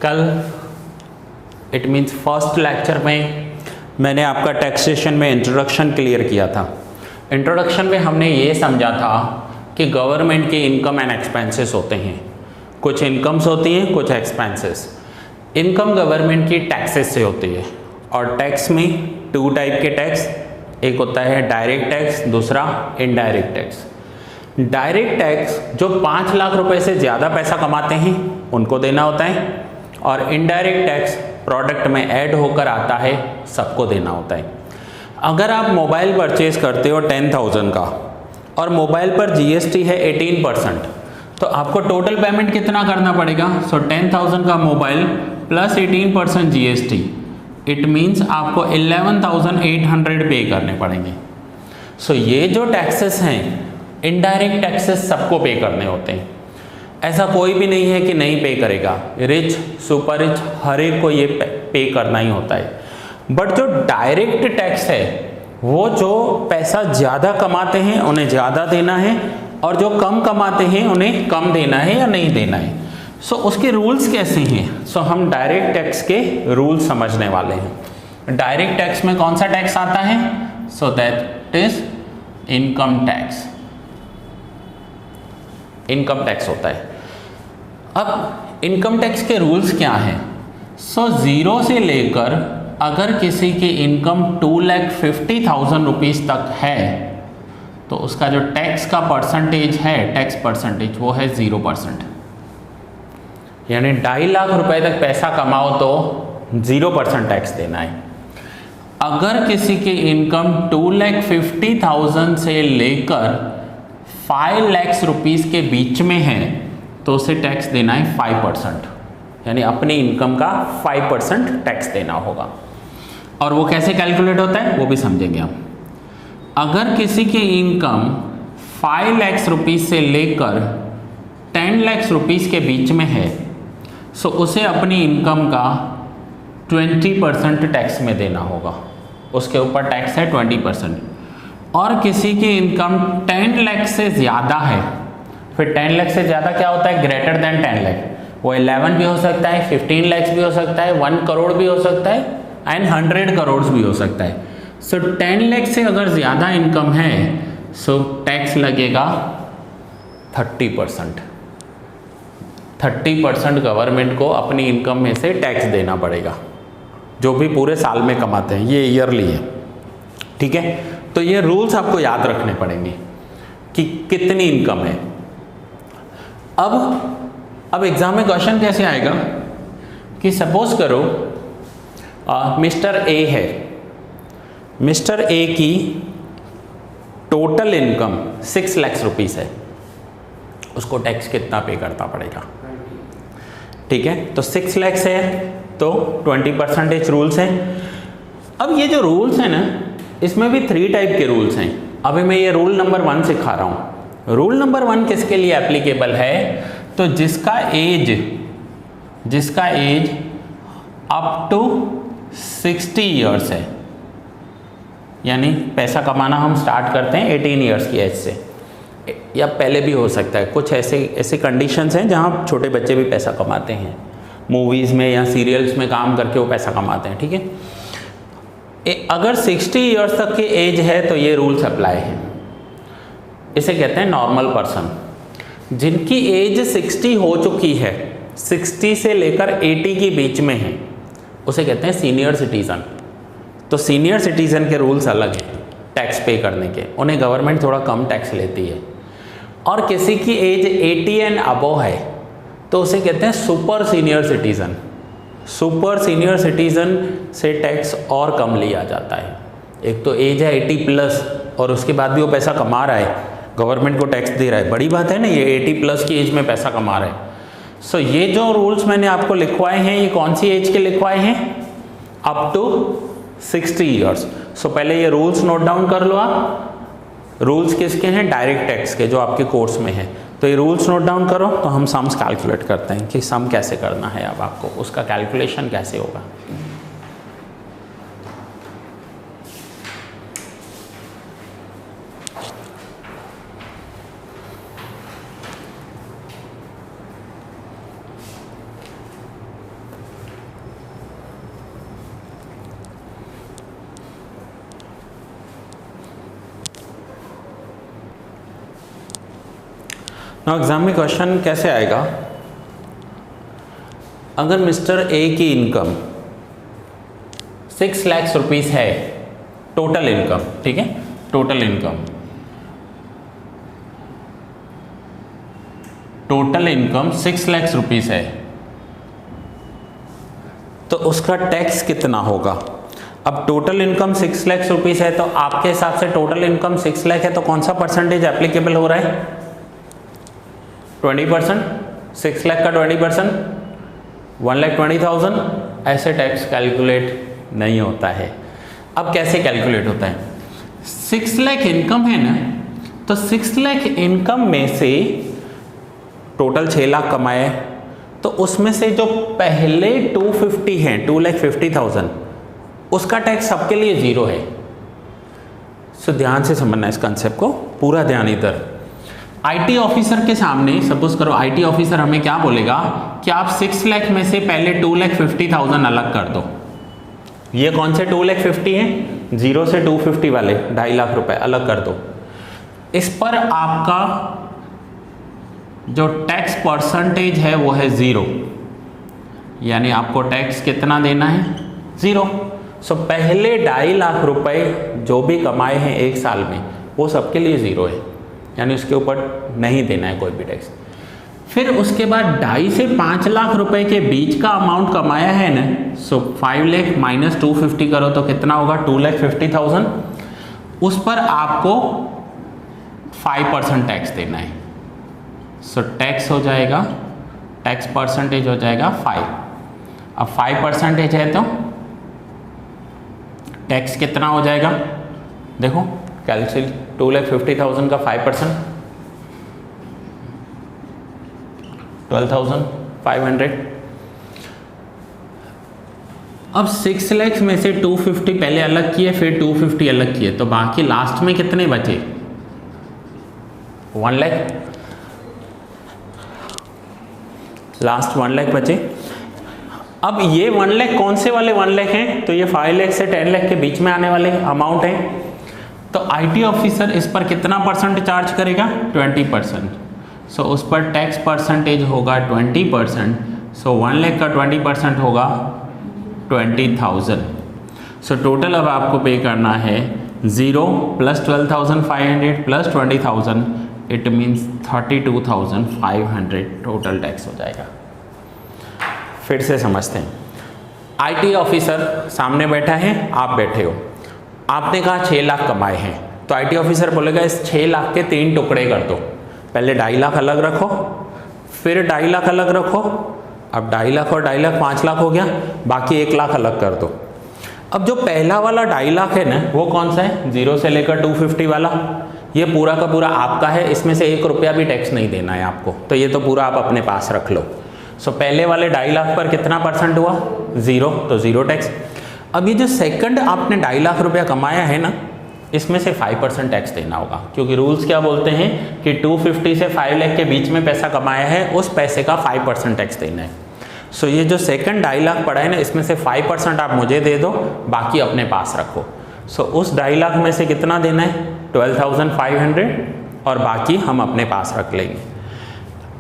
Call it means first lecture में मैंने आपका टैक्सेशन में इंट्रोडक्शन क्लियर किया था। इंट्रोडक्शन में हमने ये समझा था कि गवर्नमेंट के इनकम एंड एक्सपेंसेस होते हैं, कुछ इनकम्स होती हैं, कुछ एक्सपेंसेस। इनकम गवर्नमेंट की टैक्सेस से होती है और टैक्स में 2 टाइप के टैक्स, एक होता है डायरेक्ट टैक्स, दूसरा इनडायरेक्ट टैक्स। डायरेक्ट टैक्स जो 5 लाख रुपए से ज़्यादा पैसा कमाते हैं उनको देना होता है, और इनडायरेक्ट टैक्स प्रोडक्ट में ऐड होकर आता है, सबको देना होता है। अगर आप मोबाइल परचेज करते हो 10,000 का और मोबाइल पर जीएसटी है 18%, तो आपको टोटल पेमेंट कितना करना पड़ेगा? 10,000 का mobile plus 18% GST, it means आपको 11,800 पे करने पड़ेंगे। ये जो टैक्सेस हैं, इनडायरेक्ट टैक्सेस सबको पे करने होते हैं। ऐसा कोई भी नहीं है कि नहीं पे करेगा, रिच सुपर रिच हर एक को ये पे करना ही होता है। बट जो डायरेक्ट टैक्स है वो जो पैसा ज़्यादा कमाते हैं उन्हें ज़्यादा देना है, और जो कम कमाते हैं उन्हें कम देना है या नहीं देना है। उसके रूल्स कैसे हैं? हम डायरेक्ट टैक्स के रूल्स समझने वाले हैं। डायरेक्ट टैक्स में कौन सा टैक्स आता है? That is income tax. Income tax होता है। अब इनकम टैक्स के रूल्स क्या हैं? 0 से लेकर अगर किसी की इनकम 2,50,000 रुपीज़ तक है तो उसका जो टैक्स का परसेंटेज है, टैक्स परसेंटेज, वो है 0%। यानी 2.5 लाख रुपए तक पैसा कमाओ तो 0% टैक्स देना है। अगर किसी की इनकम 2,50,000 से लेकर 5 लाख रुपीज़ के बीच में है तो उसे टैक्स देना है 5%, यानी अपनी इनकम का 5% टैक्स देना होगा। और वो कैसे कैलकुलेट होता है वो भी समझेंगे हम। अगर किसी की इनकम 5 लाख रुपीज़ से लेकर 10 लाख रुपीज़ के बीच में है उसे अपनी इनकम का 20% टैक्स में देना होगा, उसके ऊपर टैक्स है 20%। और किसी की इनकम 10 लाख से ज़्यादा है, फिर 10 लाख से ज़्यादा क्या होता है? ग्रेटर देन 10 लाख, वो 11 भी हो सकता है, 15 लाख भी हो सकता है, 1 करोड़ भी हो सकता है, एंड 100 करोड़ भी हो सकता है। 10 लाख से अगर ज़्यादा इनकम है टैक्स लगेगा 30%। 30% गवर्नमेंट को अपनी इनकम में से टैक्स देना पड़ेगा, जो भी पूरे साल में कमाते हैं, ये ईयरली है। ठीक है, तो ये रूल्स आपको याद रखने पड़ेंगे कि कितनी इनकम है। अब एग्जाम में क्वेश्चन कैसे आएगा कि सपोज करो मिस्टर ए है, मिस्टर ए की टोटल इनकम 6 लाख रुपीज़ है, उसको टैक्स कितना पे करना पड़ेगा? ठीक है, तो 6 लाख है तो 20% रूल्स हैं। अब ये जो रूल्स हैं ना, इसमें भी 3 टाइप के रूल्स हैं। अभी मैं ये रूल नंबर 1 सिखा रहा हूँ। रूल नंबर 1 किसके लिए एप्लीकेबल है? तो जिसका एज अप टू 60 ईयर्स है, यानी पैसा कमाना हम स्टार्ट करते हैं 18 ईयर्स की एज से, या पहले भी हो सकता है। कुछ ऐसे कंडीशंस हैं जहाँ छोटे बच्चे भी पैसा कमाते हैं, मूवीज़ में या सीरियल्स में काम करके वो पैसा कमाते हैं। ठीक है, अगर 60 ईयर्स तक की एज है तो ये रूल्स अप्लाई हैं। इसे कहते हैं नॉर्मल पर्सन। जिनकी एज 60 हो चुकी है, 60 से लेकर 80 के बीच में है, उसे कहते हैं सीनियर सिटीज़न। तो सीनियर सिटीज़न के रूल्स अलग हैं टैक्स पे करने के, उन्हें गवर्नमेंट थोड़ा कम टैक्स लेती है। और किसी की एज 80 एंड अबव है तो उसे कहते हैं super senior citizen. Super senior citizen से टैक्स और कम लिया जाता है। एक तो एज है 80 प्लस और उसके बाद भी वो पैसा कमा रहा है, गवर्नमेंट को टैक्स दे रहा है, बड़ी बात है ना, ये 80 प्लस की एज में पैसा कमा रहा है। ये जो रूल्स मैंने आपको लिखवाए हैं, ये कौन सी एज के लिखवाए हैं? Up to 60 years. पहले ये रूल्स नोट डाउन कर लो आप। रूल्स किसके हैं? डायरेक्ट टैक्स के, जो आपके कोर्स में है। तो ये रूल्स नोट डाउन करो, तो हम सम्स कैलकुलेट करते हैं कि सम कैसे करना है। अब आपको उसका कैलकुलेशन कैसे होगा। एग्जाम में क्वेश्चन कैसे आएगा, अगर मिस्टर ए की इनकम 6 लाख रुपीस है, टोटल इनकम, ठीक है, टोटल इनकम 6 लाख रुपीस है, तो उसका टैक्स कितना होगा। अब टोटल इनकम 6 लाख रुपीस है, तो आपके हिसाब से टोटल इनकम 6 लाख है, तो कौन सा परसेंटेज एप्लीकेबल हो रहा है, 20%, 6 लाख का 20%, 1,20,000, ऐसे टैक्स कैलकुलेट नहीं होता है। अब कैसे कैलकुलेट होता है, 6 लाख इनकम है ना, तो 6 लाख इनकम में से टोटल 6 लाख कमाए, तो उसमें से जो पहले 250 हैं, 2,50,000, उसका टैक्स सबके लिए 0 है। सो ध्यान से समझना इस कंसेप्ट को, पूरा ध्यान इधर। आईटी ऑफिसर के सामने सपोज करो, आईटी ऑफिसर हमें क्या बोलेगा कि आप 6 लाख में से पहले 2,50,000 अलग कर दो। ये कौन से 2,50,000 हैं, 0 से 250 वाले 2.5 लाख रुपए अलग कर दो। इस पर आपका जो टैक्स परसेंटेज है वो है 0, यानी आपको टैक्स कितना देना है, 0। सो पहले 2.5 लाख रुपए जो भी कमाए हैं एक साल में, वो सबके लिए 0 है, यानी उसके ऊपर नहीं देना है कोई भी टैक्स। फिर उसके बाद 2.5 से 5 लाख रुपए के बीच का अमाउंट कमाया है ना, सो 5 लाख माइनस 250 करो तो कितना होगा, 2,50,000। उस पर आपको 5% टैक्स देना है। सो टैक्स हो जाएगा, टैक्स परसेंटेज हो जाएगा 5। अब 5% है तो टैक्स कितना हो जाएगा, देखो कैलकुलेट, 2,50,000 का 5%, 12,500। अब 6 लाख में से 250 पहले अलग किए, फिर 250 अलग किए, तो बाकी लास्ट में कितने बचे, 1 लाख, लास्ट 1 लाख बचे। अब ये 1 लाख कौन से वाले 1 लाख हैं, तो ये 5 लाख से 10 लाख के बीच में आने वाले अमाउंट हैं। तो आईटी ऑफिसर इस पर कितना परसेंट चार्ज करेगा, 20%। सो उस पर टैक्स परसेंटेज होगा 20%। सो 1 लाख का 20% होगा 20,000। सो टोटल अब आपको पे करना है 0 plus 12,500 plus 20,000, it means 32,500 total tax हो जाएगा। फिर से समझते हैं, आईटी ऑफिसर सामने बैठा है, आप बैठे हो, आपने कहा 6 लाख कमाए हैं, तो आईटी ऑफिसर बोलेगा इस 6 लाख के 3 टुकड़े कर दो, पहले 2.5 लाख अलग रखो, फिर 2.5 लाख अलग रखो, अब 2.5 लाख और 2.5 लाख 5 लाख हो गया, बाकी 1 लाख अलग कर दो। अब जो पहला वाला 2.5 लाख है ना, वो कौन सा है, 0 से लेकर 250 वाला, ये पूरा का पूरा आपका है, इसमें से 1 रुपया भी टैक्स नहीं देना है आपको, तो ये तो पूरा आप अपने पास रख लो। सो पहले वाले 2.5 लाख पर कितना परसेंट हुआ, 0, तो 0 टैक्स। अब ये जो सेकंड आपने 2.5 लाख रुपया कमाया है ना, इसमें से 5% टैक्स देना होगा, क्योंकि रूल्स क्या बोलते हैं कि 250 से 5 लाख के बीच में पैसा कमाया है, उस पैसे का 5% टैक्स देना है। सो ये जो सेकंड 2.5 लाख पड़ा है ना, इसमें से 5% आप मुझे दे दो, बाकी अपने पास रखो। सो उस 2.5 लाख में से कितना देना है, 12,500, और बाकी हम अपने पास रख लेंगे।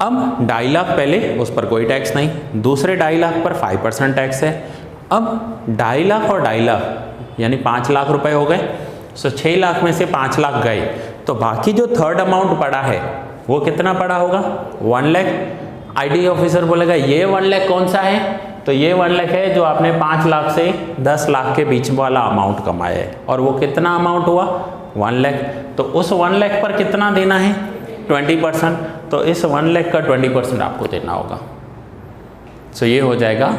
अब 2.5 लाख पहले, उस पर कोई टैक्स नहीं, दूसरे 2.5 लाख पर 5% टैक्स है। अब 2.5 लाख और 2.5 लाख यानी 5 लाख रुपए हो गए। सो 6 लाख में से 5 लाख गए, तो बाकी जो थर्ड अमाउंट पड़ा है वो कितना पड़ा होगा, 1 लाख। आईटी ऑफिसर बोलेगा ये 1 लाख कौन सा है, तो ये 1 लाख है जो आपने 5 लाख से 10 लाख के बीच वाला अमाउंट कमाया है, और वो कितना अमाउंट हुआ, 1 लाख। तो उस 1 लाख पर कितना देना है, 20%, तो इस 1 लाख का 20% आपको देना होगा। सो ये हो जाएगा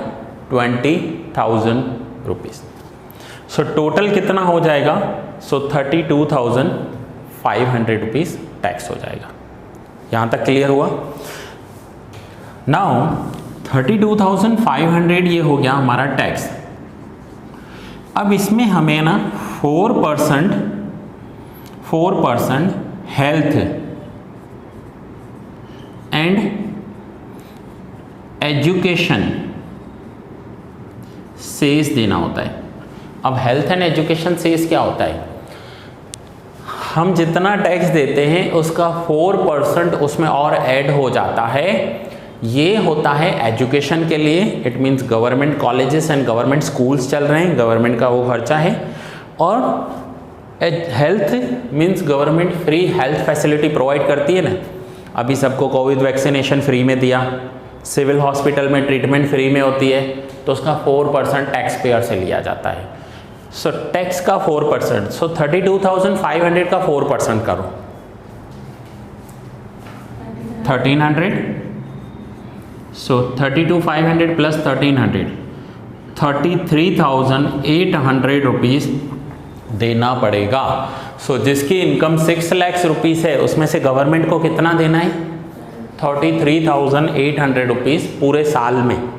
20,000 रुपीज़। सो टोटल कितना हो जाएगा, सो 32,500 रुपीज़ टैक्स हो जाएगा। यहाँ तक क्लियर हुआ। नाउ 32,500 ये हो गया हमारा टैक्स। अब इसमें हमें ना 4% हेल्थ एंड एजुकेशन सेस देना होता है। अब हेल्थ एंड एजुकेशन सेस क्या होता है, हम जितना टैक्स देते हैं उसका 4% उसमें और ऐड हो जाता है। ये होता है एजुकेशन के लिए, it means government colleges and government schools चल रहे हैं, गवर्नमेंट का वो खर्चा है। और health means government free health facility provide करती है ना, अभी सबको कोविड वैक्सीनेशन फ्री में दिया, सिविल हॉस्पिटल में ट्रीटमेंट फ्री में होती है, तो उसका 4% टैक्स पेयर से लिया जाता है। सो टैक्स का 4%, सो 32,500 का 4% करो, 1300, सो 32,500 प्लस 1300, 33,800 रुपीज़ देना पड़ेगा। सो जिसकी इनकम 6 लाख रुपीज़ है उसमें से गवर्नमेंट को कितना देना है? 33,800 रुपीज़ पूरे साल में।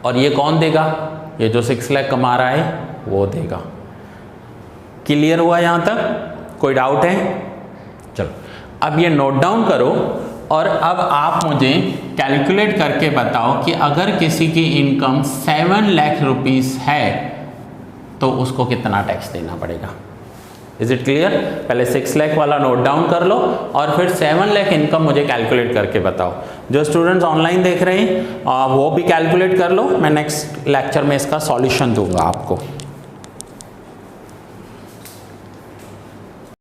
और ये कौन देगा? ये जो 6 लाख कमा रहा है वो देगा। क्लियर हुआ यहाँ तक? कोई डाउट है? चलो अब ये नोट डाउन करो और अब आप मुझे कैलकुलेट करके बताओ कि अगर किसी की इनकम 7 लाख रुपीज़ है तो उसको कितना टैक्स देना पड़ेगा। Is it clear? पहले 6 लाख वाला नोट डाउन कर लो और फिर 7 लाख इनकम मुझे कैलकुलेट करके बताओ। जो स्टूडेंट्स ऑनलाइन देख रहे हैं वो भी कैलकुलेट कर लो, मैं नेक्स्ट लेक्चर में इसका सॉल्यूशन दूंगा आपको।